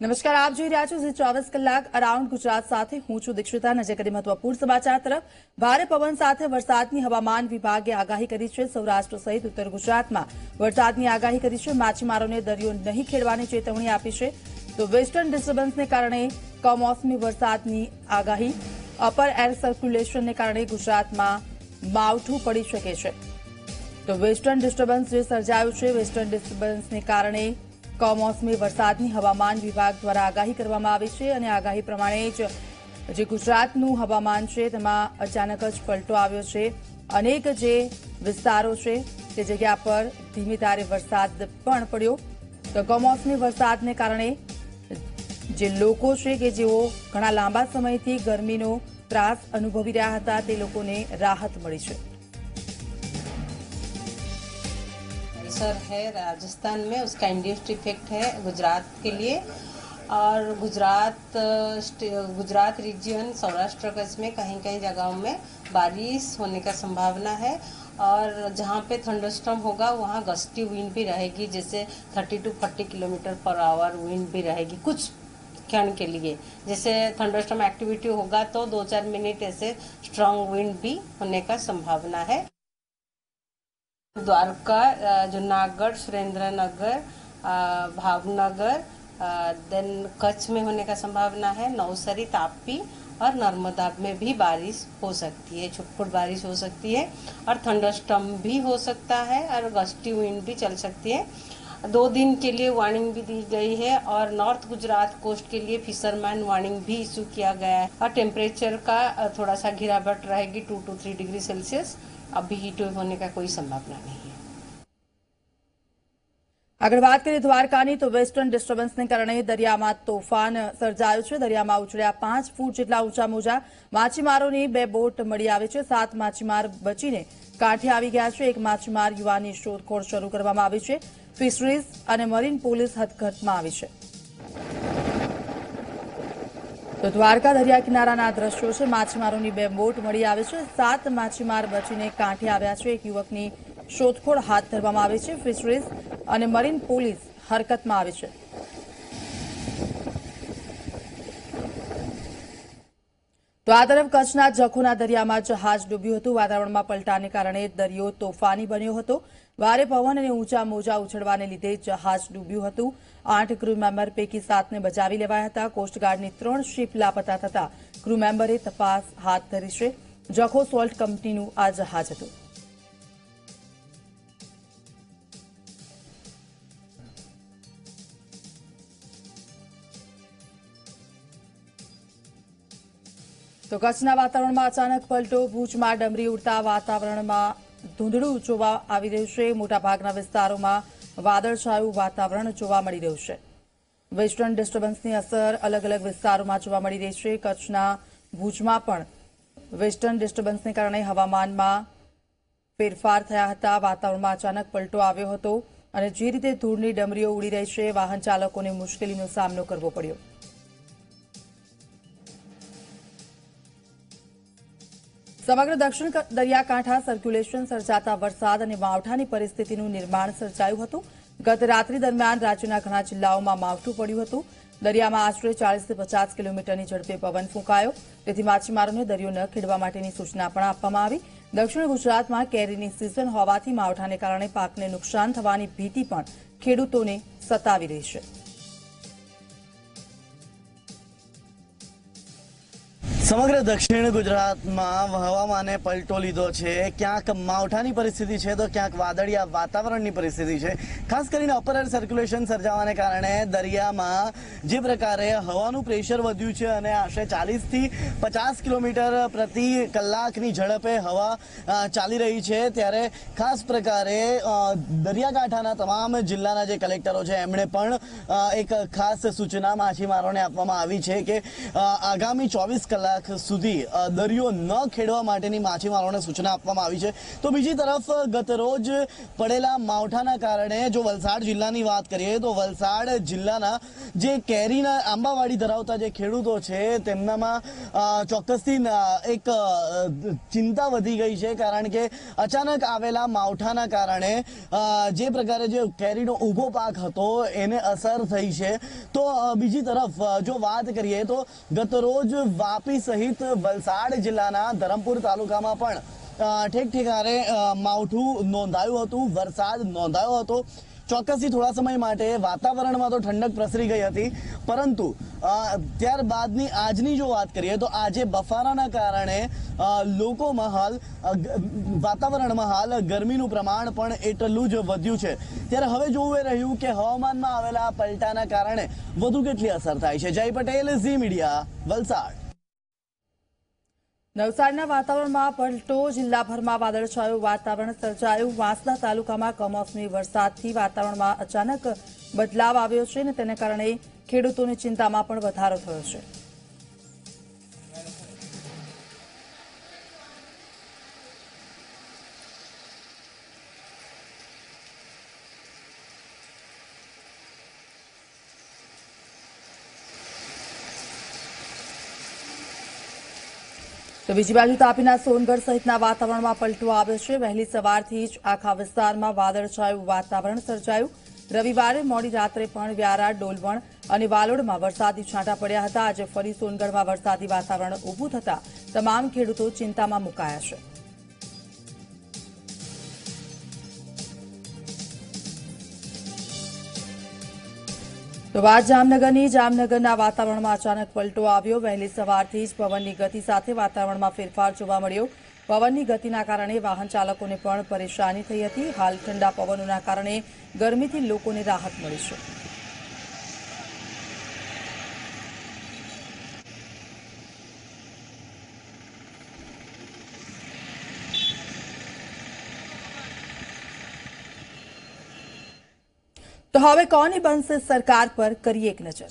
નમસ્કાર, આપ જોઈ રહ્યા છો 24 કલાક અરાઉન્ડ ગુજરાત સાથે હું છું દીક્ષિતા। નજર કરી મહત્વપૂર્ણ સમાચાર તરફ। ભારે પવન સાથે વરસાદની હવામાન વિભાગે આગાહી કરી છે। સૌરાષ્ટ્ર સહિત ઉત્તર ગુજરાતમાં વરસાદની આગાહી કરી છે। માછીમારોને દરિયો નહીં ખેડવાની ચેતવણી આપી છે। તો વેસ્ટર્ન ડિસ્ટર્બન્સને કારણે કમોસમી વરસાદની આગાહી। અપર એર સર્ક્યુલેશનને કારણે ગુજરાતમાં માવઠું પડી શકે છે। તો વેસ્ટર્ન ડિસ્ટર્બન્સ જે સર્જાયું છે, વેસ્ટર્ન ડિસ્ટર્બન્સને કારણે કમોસમી વરસાદની હવામાન વિભાગ દ્વારા આગાહી કરવામાં આવી છે અને આગાહી પ્રમાણે જ જે ગુજરાતનું હવામાન છે તેમાં અચાનક જ પલટો આવ્યો છે। અનેક જે વિસ્તારો છે તે જગ્યા પર ધીમી ધારે વરસાદ પણ પડ્યો। તો કમોસમી વરસાદને કારણે જે લોકો છે કે જેઓ ઘણા લાંબા સમયથી ગરમીનો ત્રાસ અનુભવી રહ્યા હતા તે લોકોને રાહત મળી છે। सर है राजस्थान में, उसका इंड्यूस्ड इफेक्ट है गुजरात के लिए। और गुजरात रीजन सौराष्ट्र कच्छ में कहीं कहीं जगहों में बारिश होने का संभावना है। और जहाँ पे थंडरस्टॉर्म होगा वहाँ गस्टी विंड भी रहेगी, जैसे 30 to 40 kilometre per hour wind भी रहेगी कुछ क्षण के लिए। जैसे थंडरस्टॉर्म एक्टिविटी होगा तो 2-4 मिनट ऐसे स्ट्रांग विंड भी होने का संभावना है। द्वारका, जूनागढ़, सुरेंद्रनगर, भावनगर, देन कच्छ में होने का संभावना है। नवसारी, तापी और नर्मदा में भी बारिश हो सकती है, छुटपुट बारिश हो सकती है और थंडरस्टॉर्म भी हो सकता है और गस्टी विंड भी चल सकती है। 2 दिन के लिए वार्निंग भी दी गई है और नॉर्थ गुजरात कोस्ट के लिए फिशरमैन वार्निंग भी इशू किया गया है। और टेम्परेचर का थोड़ा सा गिरावट रहेगी 2 to 3 डिग्री सेल्सियस। अभी हीट वेव होने का कोई संभावना नहीं है। આગળ વાત કરીએ દ્વારકાની, તો વેસ્ટર્ન ડિસ્ટર્બન્સને કારણે દરિયામાં તોફાન સર્જાયું છે। દરિયામાં ઉછળ્યા 5 ફૂટ જેટલા ઊંચા મોજા। માછીમારોની 2 બોટ મળી આવી છે। 7 માછીમાર બચીને કાંઠે આવી ગયા છે। એક માછીમાર યુવાનની શોધખોળ શરૂ કરવામાં આવી છે। ફિશરીઝ અને મરીન પોલીસ હથકંડમાં આવી છે। તો દ્વારકા દરિયા કિનારાના દ્રશ્યો છે। માછીમારોની 2 બોટ મળી આવી છે। 7 માછીમાર બચીને કાંઠે આવ્યા છે। એક યુવકની શોધખોળ હાથ ધરવામાં આવી છે। ફિશરીઝ અને મરીન પોલીસ હરકતમાં આવી છે। તો આ તરફ કચ્છના જખોના દરિયામાં જહાજ ડૂબ્યું હતું। વાતાવરણમાં પલટાને કારણે દરિયો તોફાની બન્યો હતો। ભારે પવન અને ઊંચા મોજા ઉછળવાને લીધે જહાજ ડૂબ્યું હતું। 8 ક્રૂ મેમ્બર પૈકી 7ને બચાવી લેવાયા હતા। કોસ્ટગાર્ડની 3 શિપ લાપતા થતા ક્રૂ મેમ્બરે તપાસ હાથ ધરી છે। જખો સોલ્ટ કંપનીનું આ જહાજ હતું। તો કચ્છના વાતાવરણમાં અચાનક પલટો। ભુજમાં ડમરી ઉડતા વાતાવરણમાં ધૂંધળું જોવા આવી રહ્યું છે। મોટાભાગના વિસ્તારોમાં વાદળછાયું વાતાવરણ જોવા મળી રહ્યું છે। વેસ્ટર્ન ડિસ્ટર્બન્સની અસર અલગ અલગ વિસ્તારોમાં જોવા મળી રહી છે। કચ્છના ભુજમાં પણ વેસ્ટર્ન ડિસ્ટર્બન્સને કારણે હવામાનમાં ફેરફાર થયા હતા। વાતાવરણમાં અચાનક પલટો આવ્યો હતો અને જે રીતે ધૂળની ડમરીઓ ઉડી રહી છે, વાહન ચાલકોને મુશ્કેલીનો સામનો કરવો પડ્યો। સમગ્ર દક્ષિણ દરિયાકાંઠા સર્ક્યુલેશન સર્જાતા વરસાદ અને માવઠાની પરિસ્થિતિનું નિર્માણ સર્જાયું હતું। ગત રાત્રિ દરમિયાન રાજ્યના ઘણા જિલ્લાઓમાં માવઠું પડ્યું હતું। દરિયામાં આશરે 40 થી 50 કિલોમીટરની ઝડપે પવન ફૂંકાયો, તેથી માછીમારોને દરિયો ન ખેડવા માટેની સૂચના પણ આપવામાં આવી। દક્ષિણ ગુજરાતમાં કેરીની સિઝન હોવાથી માવઠાને કારણે પાકને નુકસાન થવાની ભીતિ પણ ખેડૂતોને સતાવી રહી છે। સમગ્ર દક્ષિણ ગુજરાતમાં હવામાને પલટો લીધો છે। ક્યાંક માવઠાની પરિસ્થિતિ છે તો ક્યાંક વાદળિયા વાતાવરણની પરિસ્થિતિ છે। ખાસ કરીને અપર એર સર્ક્યુલેશન સર્જાવાને કારણે દરિયામાં જે પ્રકારે હવાનું પ્રેશર વધ્યું છે અને આશરે 40 થી 50 કિલોમીટર પ્રતિ કલાકની ઝડપે હવા ચાલી રહી છે, ત્યારે ખાસ પ્રકારે દરિયાકાંઠાના તમામ જિલ્લાના જે કલેક્ટરો છે એમણે પણ એક ખાસ સૂચના માછીમારોને આપવામાં આવી છે કે આગામી 24 કલાક સુધી દરિયો ન ખેડવા માટેની માછીમારોને સૂચના આપવામાં આવી છે। તો બીજી તરફ ગત રોજ પડેલા માવઠાના કારણે જો વલસાડ જિલ્લાની વાત કરીએ તો વલસાડ જિલ્લાના જે કેરીના આંબાવાડી ધરાવતા જે ખેડૂતો છે તેમનામાં ચોક્કસથી એક ચિંતા વધી ગઈ છે, કારણ કે અચાનક આવેલા માવઠાના કારણે જે પ્રકારે જે કેરીનો ઊભો પાક હતો એને અસર થઈ છે. તો બીજી તરફ જો વાત કરીએ તો ગતરોજ વાપી સહિત વલસાડ જિલ્લાના ધરમપુર તાલુકામાં પણ ઠેક ઠેકાણે માવઠું નોંધાયું હતું, વરસાદ નોંધાયો હતો. ચોક્કસથી થોડા સમય માટે વાતાવરણમાં તો ઠંડક પ્રસરી ગઈ હતી, પરંતુ ત્યારબાદની આજની જો વાત કરીએ તો આજે બફારાના કારણે લોકોમાં હાલ વાતાવરણમાં હાલ ગરમીનું પ્રમાણ પણ એટલું જ વધ્યું છે. ત્યારે હવે જોવું એ રહ્યું કે હવામાનમાં આવેલા પલટાના કારણે વધુ કેટલી અસર થાય છે. જય પટેલ, ઝી મીડિયા, વલસાડ. નવસારીના વાતાવરણમાં પલટો. જિલ્લાભરમાં વાદળછાયું વાતાવરણ સર્જાયું. વાંસદા તાલુકામાં કમોસમી વરસાદથી વાતાવરણમાં અચાનક બદલાવ આવ્યો છે અને તેને કારણે ખેડૂતોની ચિંતામાં પણ વધારો થયો છે. તો બીજી બાજુ તાપીના સોનગઢ સહિતના વાતાવરણમાં પલટો આવ્યો છે. વહેલી સવારથી જ આખા વિસ્તારમાં વાદળછાયું વાતાવરણ સર્જાયું. રવિવારે મોડી રાત્રે પણ વ્યારા, ડોલવણ અને વાલોડમાં વરસાદી છાંટા પડ્યા હતા. આજે ફરી સોનગઢમાં વરસાદી વાતાવરણ ઊભું થતા તમામ ખેડૂતો ચિંતામાં મુકાયા છે. તો વાત જામનગરની. જામનગરના વાતાવરણમાં અચાનક પલટો આવ્યો. વહેલી સવારથી જ પવનની ગતિ સાથે વાતાવરણમાં ફેરફાર જોવા મળ્યો. પવનની ગતિના કારણે વાહન ચાલકોને પણ પરેશાની થઈ હતી. હાલ ઠંડા પવનોના કારણે ગરમીથી લોકોને રાહત મળી છે. તો હવે કોની બનશે સરકાર પર કરીએ એક નજર.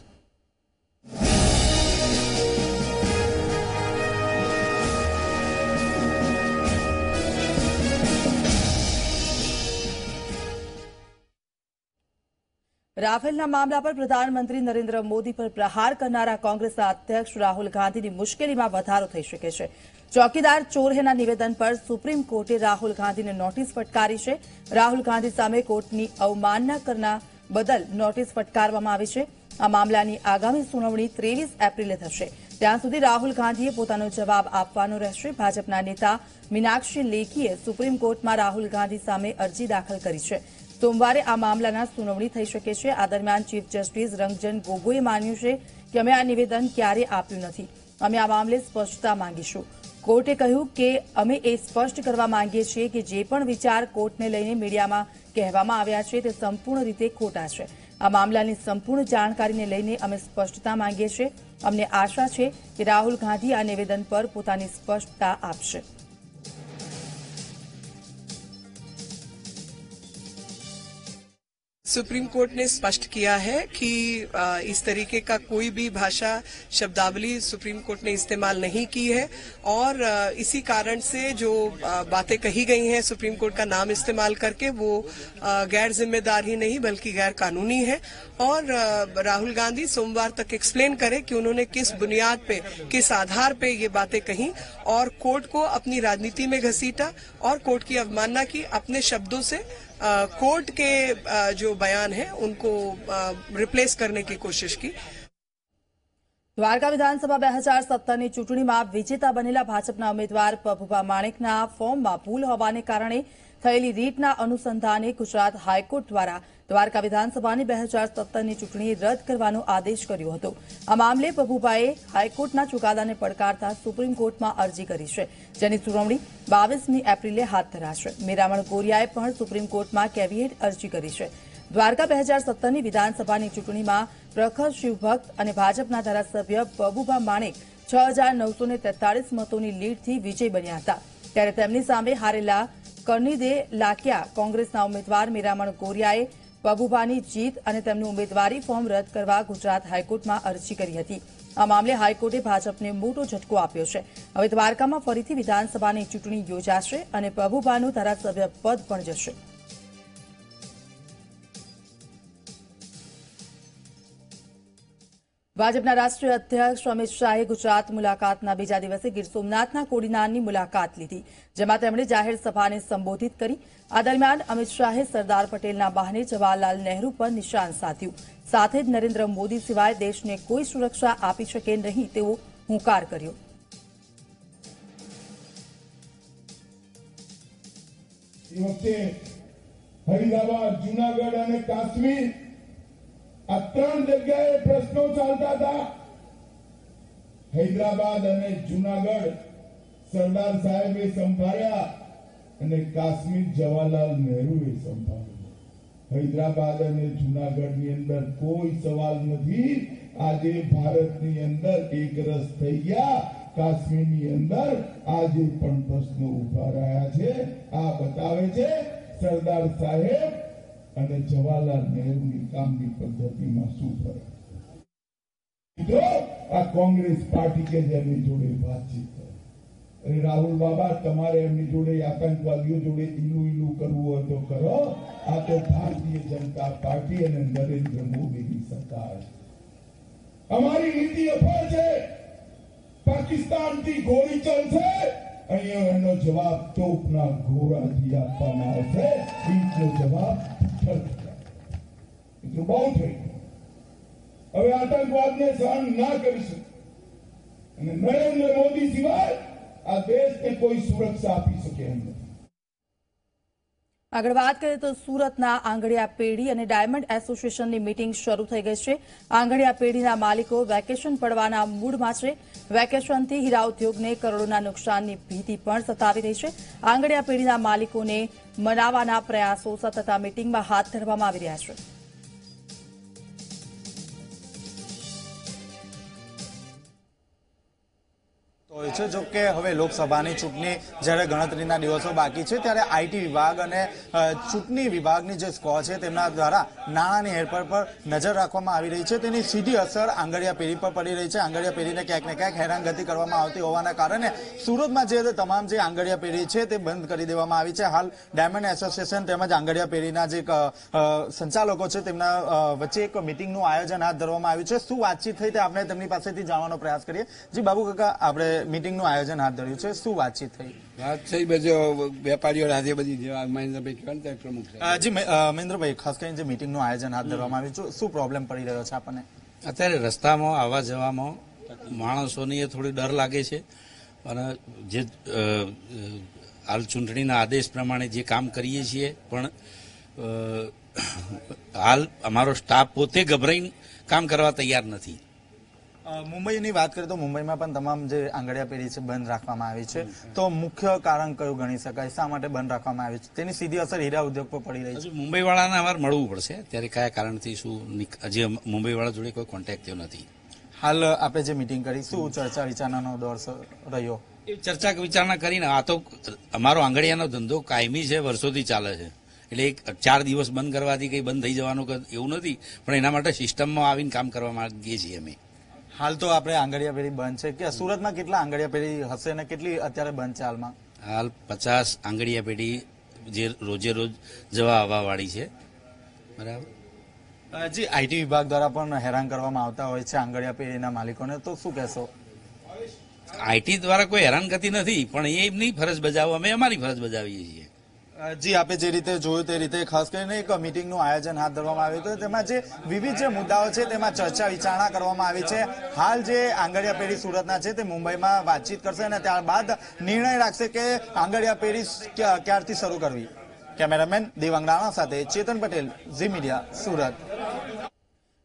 રાફેલના મામલા પર પ્રધાનમંત્રી નરેન્દ્ર મોદી પર પ્રહાર કરનારા કોંગ્રેસના અધ્યક્ષ રાહુલ ગાંધીની મુશ્કેલીમાં વધારો થઈ શકે છે. ચોકીદાર ચોરહેના નિવેદન પર સુપ્રીમ કોર્ટે રાહુલ ગાંધીને નોટિસ ફટકારી છે. રાહુલ ગાંધી સામે કોર્ટની અવમાનના કરના બદલ નોટિસ ફટકારવામાં આવી છે. આ મામલાની આગામી સુનાવણી 23 એપ્રિલે થશે. ત્યાં સુધી રાહુલ ગાંધીએ પોતાનો જવાબ આપવાનો રહેશે. ભાજપના નેતા મીનાક્ષી લેખીએ સુપ્રીમ કોર્ટમાં રાહુલ ગાંધી સામે અરજી દાખલ કરી છે. સોમવારે આ મામલાના સુનાવણી થઈ શકે છે. આ દરમિયાન ચીફ જસ્ટિસ રંજન ગોગોઈએ માન્યું છે કે અમે આ નિવેદન ક્યારેય આપ્યું નથી. અમે આ મામલે સ્પષ્ટતા માંગીશું. કોર્ટે કહ્યું કે અમે એ સ્પષ્ટ કરવા માંગીએ છીએ કે જે પણ વિચાર કોર્ટને લઈને મીડિયામાં કહેવામાં આવ્યા છે તે સંપૂર્ણ રીતે ખોટા છે. આ મામલાની સંપૂર્ણ જાણકારીને લઈને અમે સ્પષ્ટતા માંગીએ છીએ. અમને આશા છે કે રાહુલ ગાંધી આ નિવેદન પર પોતાની સ્પષ્ટતા આપશે. सुप्रीम कोर्ट ने स्पष्ट किया है कि इस तरीके का कोई भी भाषा शब्दावली सुप्रीम कोर्ट ने इस्तेमाल नहीं की है और इसी कारण से जो बातें कही गई हैं सुप्रीम कोर्ट का नाम इस्तेमाल करके वो गैर जिम्मेदार ही नहीं बल्कि गैर कानूनी है और राहुल गांधी सोमवार तक एक्सप्लेन करें कि उन्होंने किस बुनियाद पे, किस आधार पे ये बातें कही और कोर्ट को अपनी राजनीति में घसीटा और कोर्ट की अवमानना की. अपने शब्दों से कोर्ट के जो बयान है उनको रिप्लेस करने की कोशिश की. દ્વારકા વિધાનસભા 2017ની ચૂંટણીમાં વિજેતા બનેલા ભાજપના ઉમેદવાર પબુભા માણેકના ફોર્મમાં ભૂલ હોવાને કારણે થયેલી રીટના અનુસંધાને ગુજરાત હાઈકોર્ટ દ્વારા દ્વારકા વિધાનસભાની 2017ની ચૂંટણી રદ કરવાનો આદેશ કર્યો હતો. આ મામલે પબુભાએ હાઈકોર્ટના ચુકાદાને પડકારતા સુપ્રીમ કોર્ટમાં અરજી કરી છે, જેની સુનાવણી 22મી એપ્રિલે હાથ ધરાશે. મેરામણ ગોરિયાએ પણ સુપ્રીમ કોર્ટમાં કેવિયેટ અરજી કરી છે. દ્વારકા 2017ની વિધાનસભાની ચૂંટણીમાં પ્રખર શિવભક્ત અને ભાજપના ધારાસભ્ય પબુભા માણેક 6,943 મતોની લીડથી વિજય બન્યા હતા. ત્યારે તેમની સામે હારેલા કરનીદે લાકિયા કોંગ્રેસના ઉમેદવાર મેરામણ ગોરિયાએ પબુભાની જીત અને તેમનું ઉમેદવારી ફોર્મ રદ કરવા ગુજરાત હાઈકોર્ટમાં અરજી કરી હતી. આ મામલે હાઈકોર્ટે ભાજપને મોટો ઝટકો આપ્યો છે. હવે દ્વારકામાં ફરીથી વિધાનસભાની ચૂંટણી યોજાશે અને પબુભાનું ધારાસભ્ય પદ પણ જશે. ભાજપના રાષ્ટ્રીય અધ્યક્ષ અમિત શાહે ગુજરાત મુલાકાતના બીજા દિવસે ગીર સોમનાથના કોડીનારની મુલાકાત લીધી, જેમાં તેમણે જાહેર સભાને સંબોધિત કરી। આ દરમિયાન અમિત શાહે સરદાર પટેલના બહાને જવાહરલાલ નહેરુ પર નિશાન સાધ્યું, સાથે જ નરેન્દ્ર મોદી સિવાય દેશને કોઈ સુરક્ષા આપી શકે નહીં તેવો હુંકાર કર્યો। હૈદરાબાદ, જૂનાગઢ અને કાશ્મીર આ ત્રણ જગ્યાએ પ્રશ્નો ચાલતા હતા। હૈદરાબાદ અને જૂનાગઢ સરદાર સાહેબે સંભાળ્યા અને કાશ્મીર જવાહરલાલ નહેરુએ સંભાળ્યું। હૈદરાબાદ અને જૂનાગઢની અંદર કોઈ સવાલ નથી। આજે ભારતની અંદર એક રસ થઈ ગયા। કાશ્મીરની અંદર આજે પણ પ્રશ્નો ઉભા રહ્યા છે। આ બતાવે છે સરદાર સાહેબ અને જવાહરલાલ નહેરુની કામની પદ્ધતિમાં શું ફરક છે। આ કોંગ્રેસ પાર્ટી કે જેમની જોડે વાતચીત કરે, અરે રાહુલ બાબા, તમારે એમની જોડે આતંકવાદીઓ જોડે ઈલું કરવું હોય તો કરો। આ તો ભારતીય જનતા પાર્ટી અને નરેન્દ્ર મોદીની સરકાર છે। અમારી નીતિ અફળ છે। પાકિસ્તાનથી ગોળી ચાલશે, અહીંયા એનો જવાબ તોપના ઘોડાથી આપવામાં આવશે। ઈટનો જવાબ એટલું બહુ થઈ ગયું। હવે આતંકવાદને સહન ના કરી શકે અને નરેન્દ્ર મોદી સિવાય આ દેશને કોઈ સુરક્ષા આપી શકે એમ નથી। આગળ વાત કરીએ તો સુરતના આંગડિયા પેઢી અને ડાયમંડ એસોસિએશનની મીટિંગ શરૂ થઈ ગઈ છે। આંગડિયા પેઢીના માલિકો વેકેશન પડવાના મૂડમાં છે। વેકેશનથી હીરા ઉદ્યોગને કરોડોના નુકસાનની ભીતિ પણ સતાવી રહી છે। આંગડિયા પેઢીના માલિકોને મનાવવાના પ્રયાસો સતત આ મીટિંગમાં હાથ ધરવામાં આવી રહ્યા છે। હોય છે। જો કે હવે લોકસભાની ચૂંટણી જ્યારે ગણતરીના દિવસો બાકી છે ત્યારે આઈટી વિભાગ અને ચૂંટણી વિભાગની જે સ્કોર છે તેમના દ્વારા નાણાંની હેરફેર પર નજર રાખવામાં આવી રહી છે। તેની સીધી અસર આંગડિયા પેઢી પર પડી રહી છે। આંગડિયા પેઢીને ક્યાંક ને ક્યાંક હેરાનગતિ કરવામાં આવતી હોવાના કારણે સુરતમાં જે તમામ જે આંગડિયા પેઢી છે તે બંધ કરી દેવામાં આવી છે। હાલ ડાયમંડ એસોસિએશન તેમજ આંગડિયા પેઢીના જે સંચાલકો છે તેમના વચ્ચે એક મિટિંગનું આયોજન હાથ ધરવામાં આવ્યું છે। શું વાતચીત થઈ તે આપણે તેમની પાસેથી જાણવાનો પ્રયાસ કરીએ। જી બાબુ કાકા, આપણે મીટિંગનું આયોજન હાથ ધર્યું છે, શું વાતચીત થઈ? વાત થઈ બધો વેપારીઓ સાથે બધી મહેન્દ્રભાઈ કહેવાય પ્રમુખ જી મહેન્દ્રભાઈ, ખાસ કરીને જે મીટિંગનું આયોજન હાથ ધરવામાં આવ્યું છે, શું પ્રોબ્લેમ પડી રહ્યો છે આપણને? અત્યારે રસ્તામાં આવવા જવામાં માણસોની થોડી ડર લાગે છે અને જે હાલ ચૂંટણીના આદેશ પ્રમાણે જે કામ કરીએ છીએ પણ હાલ અમારો સ્ટાફ પોતે ગભરાઈને કામ કરવા તૈયાર નથી। મુંબઈની વાત કરીએ તો મુંબઈમાં પણ તમામ જે આંગડિયા પેઢી છે બંધ રાખવામાં આવી છે, તો મુખ્ય કારણ કયું ગણી શકાય? શા માટે બંધ રાખવામાં આવી છે? તેની સીધી અસર હીરા ઉદ્યોગ પર પડી રહી છે। મુંબઈવાળાને અમારે મળવું પડશે, ત્યારે કયા કારણથી શું, હજી મુંબઈવાળા જોડે કોઈ કોન્ટેક્ટ થયો નથી। હાલ આપણે જે મીટિંગ કરી, શું ચર્ચા વિચારણાનો દોર રહ્યો? એ ચર્ચા વિચારણા કરીને આ તો અમારો આંગડિયાનો ધંધો કાયમી છે, વર્ષોથી ચાલે છે, એટલે 4 દિવસ બંધ કરવાથી કંઈ બંધ થઈ જવાનું એવું નથી, પણ એના માટે સિસ્ટમમાં આવીને કામ કરવા માંગીએ છીએ અમે। હાલ તો આપણે આંગડિયા પેઢી બંધ છે, કે સુરતમાં કેટલા આંગડિયા પેઢી હશે અને કેટલી અત્યારે બંધ છે હાલમાં? હાલ 50 આંગડિયા પેઢી જે રોજે રોજ જવા આવવા વાળી છે, બરાબર। જી, આઈટી વિભાગ દ્વારા પણ હેરાન કરવામાં આવતા હોય છે આંગડિયા પેઢીના માલિકોને, તો શું કહેશો? આઈટી દ્વારા કોઈ હેરાનગતિ નથી, પણ એ એમની ફરજ બજાવો, અમે અમારી ફરજ બજાવીએ છીએ। જી, આપે જે રીતે જોયું તે રીતે ખાસ કરીને એક મીટિંગનું આયોજન હાથ ધરવામાં આવ્યું હતું, તેમાં જે વિવિધ જે મુદ્દાઓ છે તેમાં ચર્ચા વિચારણા કરવામાં આવી છે। હાલ જે આંગડિયા પેઢી સુરતના છે તે મુંબઈમાં વાતચીત કરશે અને ત્યારબાદ નિર્ણય રાખશે કે આંગડિયા પેઢી ક્યારથી શરૂ કરવી। કેમેરામેન દેવાંગ રાણા સાથે ચેતન પટેલ, ઝી મીડિયા, સુરત।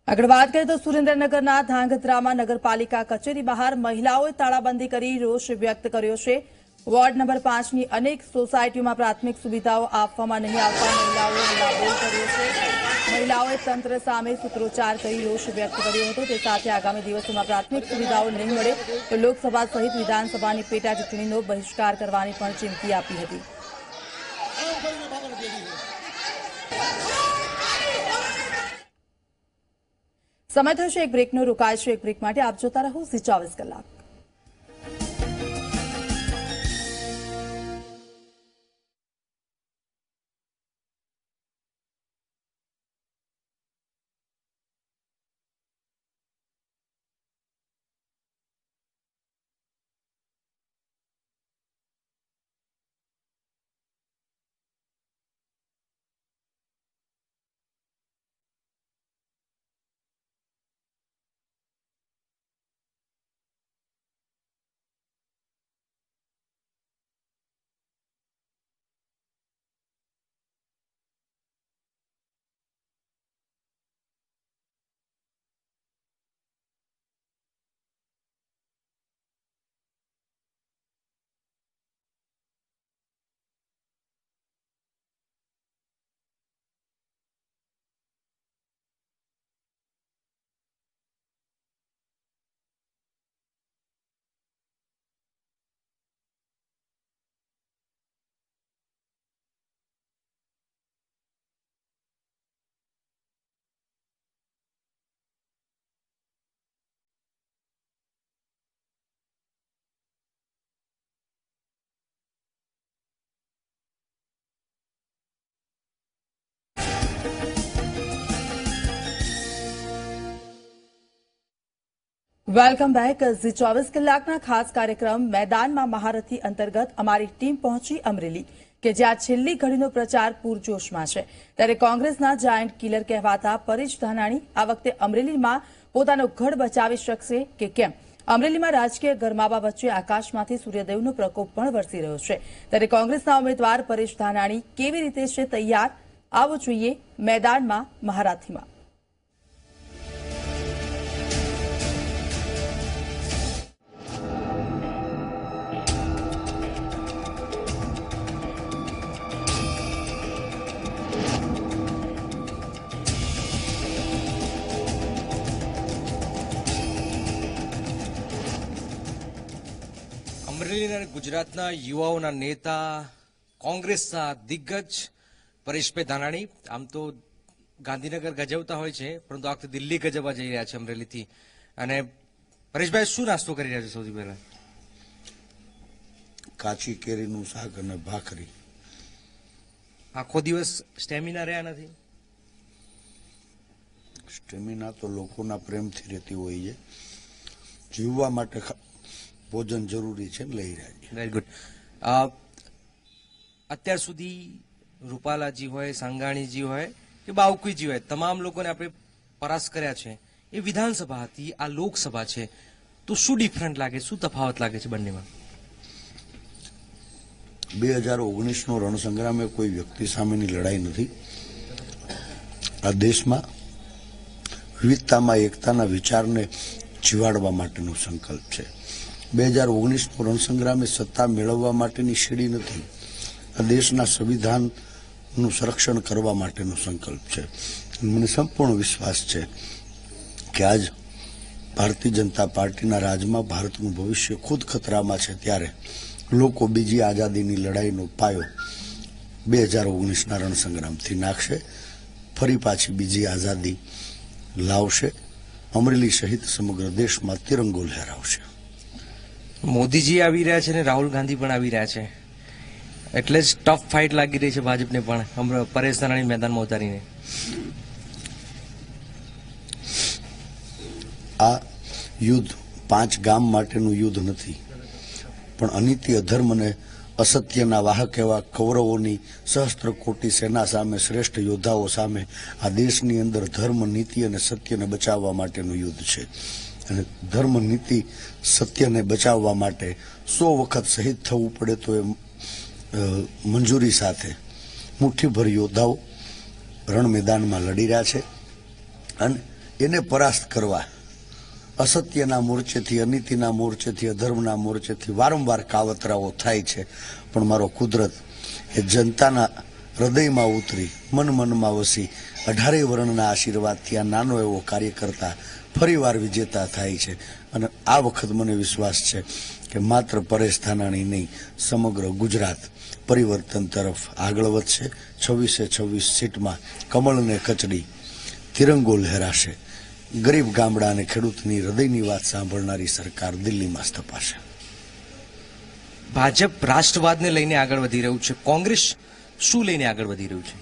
આગળ વાત કરીએ તો સુરેન્દ્રનગરના ધાંગધ્રામાં નગરપાલિકા કચેરી બહાર મહિલાઓએ તાળાબંધી કરી રોષ વ્યક્ત કર્યો છે। વોર્ડ નંબર 5ની અનેક સોસાયટીઓમાં પ્રાથમિક સુવિધાઓ આપવામાં નહીં આવતા મહિલાઓએ હલ્લાબોલ કર્યો છે। મહિલાઓએ તંત્ર સામે સૂત્રોચ્ચાર કરી રોષ વ્યક્ત કર્યો હતો। તે સાથે આગામી દિવસોમાં પ્રાથમિક સુવિધાઓ નહીં મળે તો લોકસભા સહિત વિધાનસભાની પેટા ચૂંટણીનો બહિષ્કાર કરવાની પણ ચીમકી આપી હતી। સમય થયો છે એક બ્રેકનો, રોકાય છે એક બ્રેક માટે। આપ જોતા રહો ઝી 24 કલાક। Welcome back. ઝી 24 કલાકના ખાસ કાર્યક્રમ મેદાનમાં મહારથી અંતર્ગત અમારી ટીમ પહોંચી અમરેલી કે જ્યાં છેલ્લી ઘડીનો પ્રચાર પૂરજોશમાં છે. ત્યારે કોંગ્રેસના જાયન્ટ કિલર કહેવાતા પરેશ ધાનાણી આ વખતે અમરેલીમાં પોતાનો ગઢ બચાવી શકશે કે કેમ? અમરેલીમાં રાજકીય ગરમાવા વચ્ચે આકાશમાંથી સૂર્યદેવનો પ્રકોપ પણ વરસી રહ્યો છે. ત્યારે કોંગ્રેસના ઉમેદવાર પરેશ ધાનાણી કેવી રીતે છે તૈયાર, આવો જોઈએ મેદાનમાં મહારથીમાં. અમરેલી અને ગુજરાતના યુવાઓના નેતા, કોંગ્રેસના દિગ્ગજ પરેશભાઈ ધાનાણી આમ તો ગાંધીનગર ગજવતા હોય છે, પરંતુ આ વખતે દિલ્હી ગજવવા જઈ રહ્યા છે અમરેલીથી. અને પરેશભાઈ શું નાસ્તો કરી રહ્યા છે? સૌથી પહેલા કાચી કેરીનું શાક અને ભાખરી. આખો દિવસ સ્ટેમિના રહ્યા નથી? સ્ટેમિના તો લોકોના પ્રેમથી રહેતી હોય છે, જીવવા માટે ભોજન જરૂરી છે, લઈ રહ્યા છે. Very good. અત્યાર સુધી રૂપાલાજી હોય, સાંગાણીજી હોય કે બાવકુજી હોય, તમામ લોકોને આપણે પરાસ્ત કર્યા છે. એ વિધાનસભા હતી, આ લોકસભા છે, તો શું ડિફરન્ટ લાગે, શું તફાવત લાગે છે બંનેમાં? 2019નો રણસંગ્રામ એ કોઈ વ્યક્તિ સામેની લડાઈ નથી. આ દેશમાં વિવિધતામાં એકતાના વિચારને જીવાડવા માટેનો સંકલ્પ છે. 2019નો રણસંગ્રામ એ સત્તા મેળવવા માટેની સીડી નથી. આ દેશના સંવિધાનનું સંરક્ષણ કરવા માટેનો સંકલ્પ છે. મને સંપૂર્ણ વિશ્વાસ છે કે આજ ભારતીય જનતા પાર્ટીના રાજમાં ભારતનું ભવિષ્ય ખુદ ખતરામાં છે, ત્યારે લોકો બીજી આઝાદીની લડાઈનો પાયો 2019ના રણસંગ્રામથી નાખશે, ફરી પાછી બીજી આઝાદી લાવશે, અમરેલી સહિત સમગ્ર દેશમાં તિરંગો લહેરાવશે. મોદીજી આવી રહ્યા છે અને રાહુલ ગાંધી પણ આવી રહ્યા છે, એટલે જ ટફ ફાઇટ લાગી રહી છે ભાજપને પણ પરેશ ધાનાણી મેદાનમાં ઉતારીને. આ યુદ્ધ 5 ગામ માટેનું યુદ્ધ નથી, પણ અનીતિ, અધર્મ અને અસત્યના વાહક એવા કૌરવોની સહસ્ત્ર કોટી સેના સામે, શ્રેષ્ઠ યોદ્ધાઓ સામે આ દેશની અંદર ધર્મ, નીતિ અને સત્યને બચાવવા માટેનું યુદ્ધ છે. અને ધર્મ, નીતિ, સત્યને બચાવવા માટે 100 વખત શહીદ થવું પડે તો એ મંજૂરી સાથે મુઠ્ઠીભર યોદ્ધાઓ રણ મેદાનમાં લડી રહ્યા છે. અને એને પરાસ્ત કરવા અસત્યના મોરચેથી, અનીતિના મોરચેથી, અધર્મના મોરચેથી વારંવાર કાવતરાઓ થાય છે, પણ મારો કુદરત એ જનતાના હૃદયમાં ઉતરી, મનમાં વસી 18 વર્ણના આશીર્વાદથી આ નાનો એવો કાર્યકર્તા ફરીવાર વિજેતા થાય છે. અને આ વખત મને વિશ્વાસ છે કે માત્ર પરેશ ધાનાણી નહીં, સમગ્ર ગુજરાત પરિવર્તન તરફ આગળ વધશે. 26 સીટમાં કમળને કચડી તિરંગો લહેરાશે. ગરીબ ગામડા અને ખેડૂતની હૃદયની વાત સાંભળનારી સરકાર દિલ્હીમાં સ્થપાશે. ભાજપ રાષ્ટ્રવાદને લઈને આગળ વધી રહ્યું છે, કોંગ્રેસ શું લઈને આગળ વધી રહ્યું છે?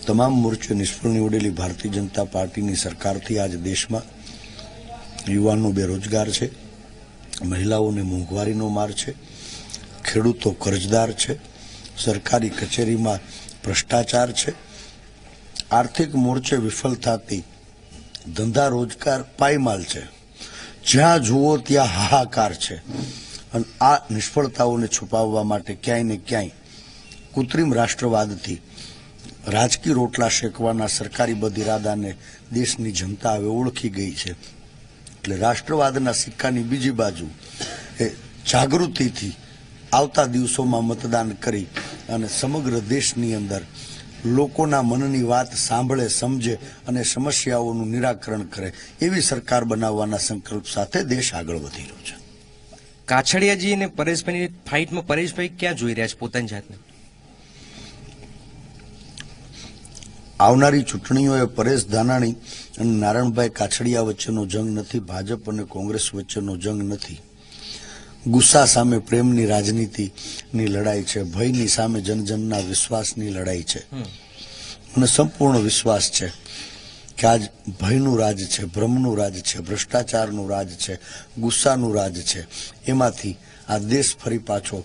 તમામ મોરચે નિષ્ફળ નીવડેલી ભારતીય જનતા પાર્ટીની સરકારથી આજ દેશમાં યુવાનો બેરોજગાર છે, મહિલાઓને મોંઘવારીનો માર છે, ખેડૂતો કર્જદાર છે, સરકારી કચેરીમાં ભ્રષ્ટાચાર છે, આર્થિક મોરચે વિફળ થતી, ધંધા રોજગાર પાયમાલ છે, જ્યાં જુઓ ત્યાં હાહાકાર છે. અને આ નિષ્ફળતાઓને છુપાવવા માટે ક્યાંય ને ક્યાંય કૃત્રિમ રાષ્ટ્રવાદથી રાજકીય રોટલા શેકવાના સરકારી બદ ઇરાદાને દેશની જનતા હવે ઓળખી ગઈ છે. એટલે રાષ્ટ્રવાદના સિક્કાની બીજી બાજુ એ જાગૃતિથી આવતા દિવસોમાં મતદાન કરી અને સમગ્ર દેશની અંદર લોકોના મનની વાત સાંભળે, સમજે અને સમસ્યાઓનું નિરાકરણ કરે, એવી સરકાર બનાવવાના સંકલ્પ સાથે દેશ આગળ વધી રહ્યો છે. કાછડિયાજી અને પરેશભાઈની ફાઇટમાં પરેશભાઈ ક્યાં જોઈ રહ્યા છે પોતાની જાતને? આવનારી ચૂંટણીઓ એ પરેશ ધાનાણી અને નારણભાઈ કાછડિયા વચ્ચેનો જંગ નથી, ભાજપ અને કોંગ્રેસ વચ્ચેનો જંગ નથી. ગુસ્સા સામે પ્રેમની રાજનીતિની લડાઈ છે, ભયની સામે જનજનના વિશ્વાસની લડાઈ છે. મને સંપૂર્ણ વિશ્વાસ છે કે આજ ભયનું રાજ છે, ભ્રમનું રાજ છે, ભ્રષ્ટાચારનું રાજ છે, ગુસ્સાનું રાજ છે, એમાંથી આ દેશ ફરી પાછો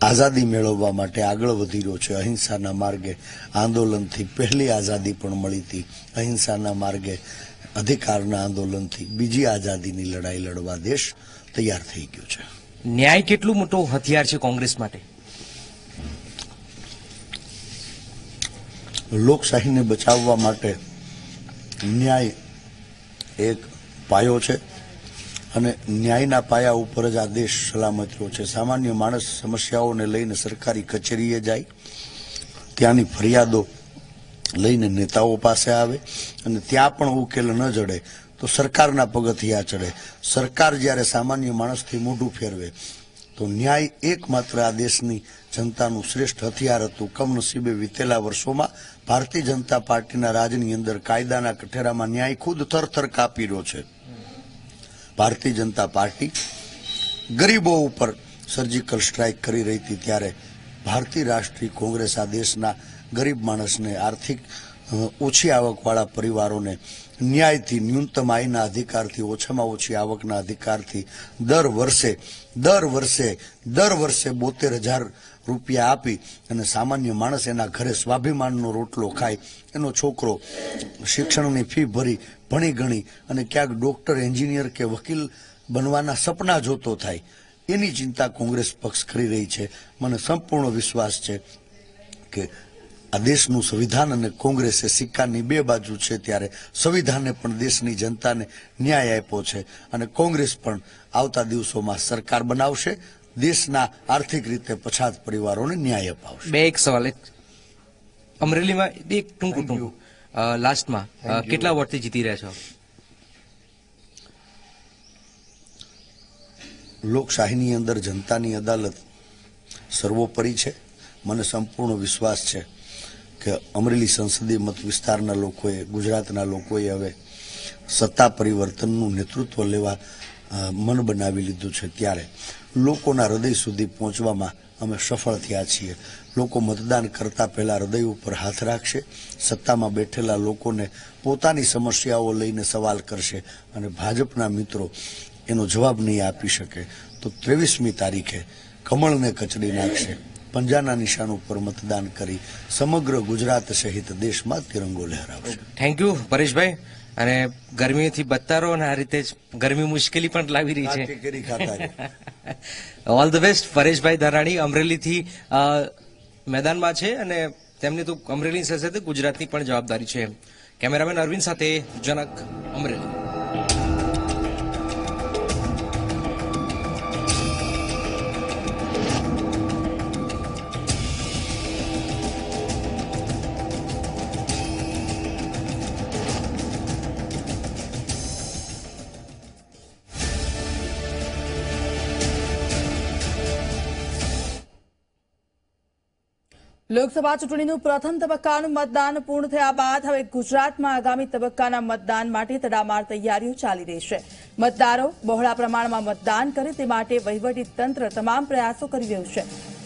આઝાદી મેળવવા માટે આગળ વધી રહ્યો છે. અહિંસાના માર્ગે આંદોલનથી પહેલી આઝાદી પણ મળી હતી. અહિંસાના માર્ગે અધિકારના આંદોલનથી બીજી આઝાદીની લડાઈ લડવા દેશ તૈયાર થઈ ગયો છે. ન્યાય કેટલું મોટો હથિયાર છે કોંગ્રેસ માટે? લોકશાહીને બચાવવા માટે ન્યાય એક પાયો છે અને ન્યાયના પાયા ઉપર જ આ દેશ સલામત રહ્યો છે. સામાન્ય માણસ સમસ્યાઓને લઈને સરકારી કચેરીએ જાય, ત્યાંની ફરિયાદો લઈને નેતાઓ પાસે આવે અને ત્યાં પણ ઉકેલ ન જડે તો સરકારના પગથિયા ચડે. સરકાર જ્યારે સામાન્ય માણસથી મોઢું ફેરવે તો ન્યાય એકમાત્ર આ દેશની જનતાનું શ્રેષ્ઠ હથિયાર હતું. કમનસીબે વીતેલા વર્ષોમાં ભારતીય જનતા પાર્ટીના રાજની અંદર કાયદાના કઠેરામાં ન્યાય ખુદ થરથર કાપી રહ્યો છે. ભારતીય જનતા પાર્ટી ગરીબો ઉપર સર્જિકલ સ્ટ્રાઇક કરી રહી હતી ત્યારે ભારતીય રાષ્ટ્રીય કોંગ્રેસ આ દેશના ગરીબ માણસને, આર્થિક ઓછી આવકવાળા પરિવારોને ન્યાયથી, ન્યૂનતમ આયના અધિકારથી, ઓછામાં ઓછી આવકના અધિકારથી દર વર્ષે 72,000 રૂપિયા આપી અને સામાન્ય માણસ એના ઘરે સ્વાભિમાનનો રોટલો ખાય, એનો છોકરો શિક્ષણની ફી ભરી ભણી ગણી અને ક્યાંક ડોક્ટર, એન્જિનિયર કે વકીલ બનવાના સપના જોતો થાય, એની ચિંતા કોંગ્રેસ પક્ષ કરી રહી છે. મને સંપૂર્ણ વિશ્વાસ છે કે આ દેશનું સંવિધાન અને કોંગ્રેસે સિક્કાની બે બાજુ છે ત્યારે સંવિધાને પણ દેશની જનતાને ન્યાય આપ્યો છે અને કોંગ્રેસ પણ આવતા દિવસોમાં સરકાર બનાવશે, દેશના આર્થિક રીતે પછાત પરિવારોને ન્યાય અપાવશે. એક સવાલ, અમરેલીમાં એક ટૂંકું લાસ્ટમાં કેટલા વોટથી જીતી રહ્યા છો? લોકશાહીની અંદર જનતાની અદાલત સર્વોપરી છે. મને સંપૂર્ણ વિશ્વાસ છે કે અમરેલી સંસદીય મત વિસ્તારના લોકોએ, ગુજરાતના લોકોએ હવે સત્તા પરિવર્તનનું નેતૃત્વ લેવા મન બનાવી લીધું છે ત્યારે લોકોના હૃદય સુધી પહોંચવામાં અમે સફળ થયા છીએ. લોકો મતદાન કરતા પહેલા હૃદય ઉપર હાથ રાખશે, સત્તામાં બેઠેલા લોકોને પોતાની સમસ્યાઓ લઈને સવાલ કરશે અને ભાજપના મિત્રો એનો જવાબ નહીં આપી શકે તો 23મી તારીખે કમળને કચડી નાખશે. પંજાના નિશાન ઉપર મતદાન કરી સમગ્ર ગુજરાત સહિત દેશમાં તિરંગો લહેરાવશે. થેન્ક યુ પરેશભાઈ. અને ગરમીથી બચતા રહો અને આ રીતે જ ગરમી મુશ્કેલી પણ લાવી રહી છે. All the best. Pareshbhai Dhanani અમરેલીથી મેદાનમાં છે અને તેમની તો અમરેલી સાથે ગુજરાતની પણ જવાબદારી છે. કેમેરામેન અરવિંદ સાથે જનક, અમરેલી. લોકસભા ચૂંટણીનું પ્રથમ તબક્કાનું મતદાન પૂર્ણ થયા બાદ હવે ગુજરાતમાં આગામી તબક્કાના મતદાન માટે તડામાર તૈયારીઓ ચાલી રહી છે. મતદારો બહોળા પ્રમાણમાં મતદાન કરે તે માટે વહીવટી તંત્ર તમામ પ્રયાસો કરી રહ્યું છે.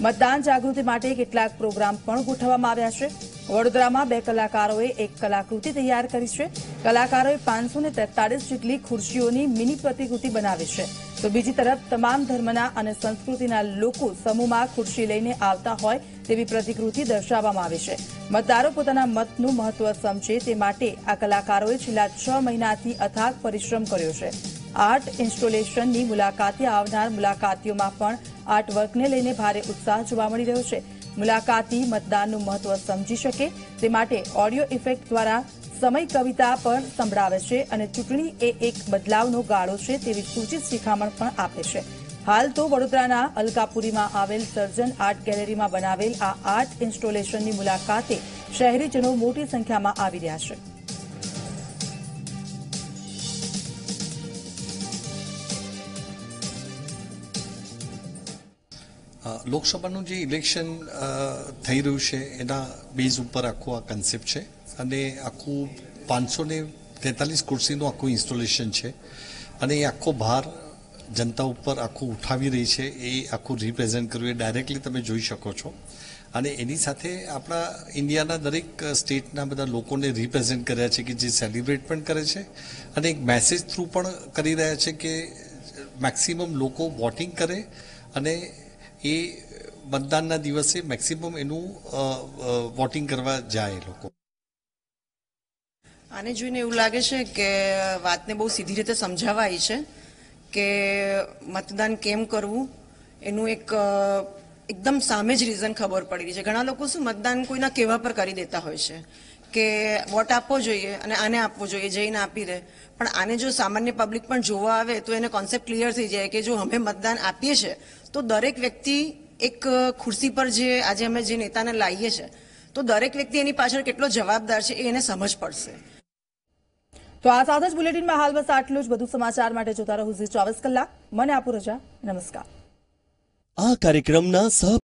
મતદાન જાગૃતિ માટે કેટલાક પ્રોગ્રામ પણ ગોઠવવામાં આવ્યા છે. વડોદરામાં 2 કલાકારોએ એક કલાકૃતિ તૈયાર કરી છે. કલાકારોએ 543 જેટલી ખુરશીઓની મિની પ્રતિકૃતિ બનાવી છે. તો બીજી તરફ તમામ ધર્મના અને સંસ્કૃતિના લોકો સમૂહમાં ખુરશી લઈને આવતા હોય તેવી પ્રતિકૃતિ દર્શાવવામાં આવી છે. મતદારો પોતાના મતનું મહત્વ સમજે તે માટે આ કલાકારોએ છેલ્લા 6 મહિનાથી અથાગ પરિશ્રમ કર્યો છે. આર્ટ ઇન્સ્ટોલેશનની મુલાકાતે આવનાર મુલાકાતીઓમાં પણ આર્ટવર્કને લઈને ભારે ઉત્સાહ જોવા મળી રહ્યો છે. મુલાકાતી મતદાનનું મહત્વ સમજી શકે તે માટે ઓડિયો ઇફેક્ટ દ્વારા સમય કવિતા પણ સંભળાવે છે અને ચૂંટણી એ એક બદલાવનો ગાળો છે તેવી સૂચિત શિખામણ પણ આપે છે. હાલ તો વડોદરાના અલકાપુરીમાં આવેલ સર્જન આર્ટ ગેલેરીમાં બનાવેલ આ આર્ટ ઇન્સ્ટોલેશનની મુલાકાતે શહેરીજનો મોટી સંખ્યામાં આવી રહ્યા છે. લોકસભાનું જે ઇલેક્શન થઈ રહ્યું છે એના બેઝ ઉપર આખો આ કન્સેપ્ટ છે અને આખું 543 ખુરશીનું આખું ઇન્સ્ટોલેશન છે અને એ આખો ભાર જનતા ઉપર આખું ઉઠાવી રહી છે. એ આખું રિપ્રેઝેન્ટ કર્યું એ ડાયરેક્ટલી તમે જોઈ શકો છો અને એની સાથે આપણા ઇન્ડિયાના દરેક સ્ટેટના બધા લોકોને રિપ્રેઝેન્ટ કર્યા છે કે જે સેલિબ્રેટ પણ કરે છે અને એક મેસેજ થ્રુ પણ કરી રહ્યા છે કે મેક્સિમમ લોકો વોટિંગ કરે અને એ મતદાનના દિવસે મેક્સિમમ એનું વોટિંગ કરવા જાય લોકો. આને જોઈને એવું લાગે છે કે વાતને બહુ સીધી રીતે સમજાવાઈ છે કે મતદાન કેમ કરવું એનું એકદમ સામે જ રીઝન ખબર પડી રહી છે. ઘણા લોકો શું મતદાન કોઈના કહેવા પર કરી દેતા હોય છે કે વોટ આપવો જોઈએ અને આને આપવો જોઈએ, જઈને આપી દે. પણ આને જો સામાન્ય પબ્લિક પણ જોવા આવે તો એને કોન્સેપ્ટ ક્લિયર થઈ જાય કે જો અમે મતદાન આપીએ છીએ તો દરેક વ્યક્તિ એક ખુરશી પર જે આજે અમે જે નેતાને લાવીએ છીએ તો દરેક વ્યક્તિ એની પાછળ કેટલો જવાબદાર છે એ એને સમજ પડશે. તો આ સાથે જ બુલેટિનમાં હાલ બસ આટલું જ. વધુ સમાચાર માટે જોતા રહો 24 કલાક. મને આપો રજા. નમસ્કાર. આ કાર્યક્રમના સહ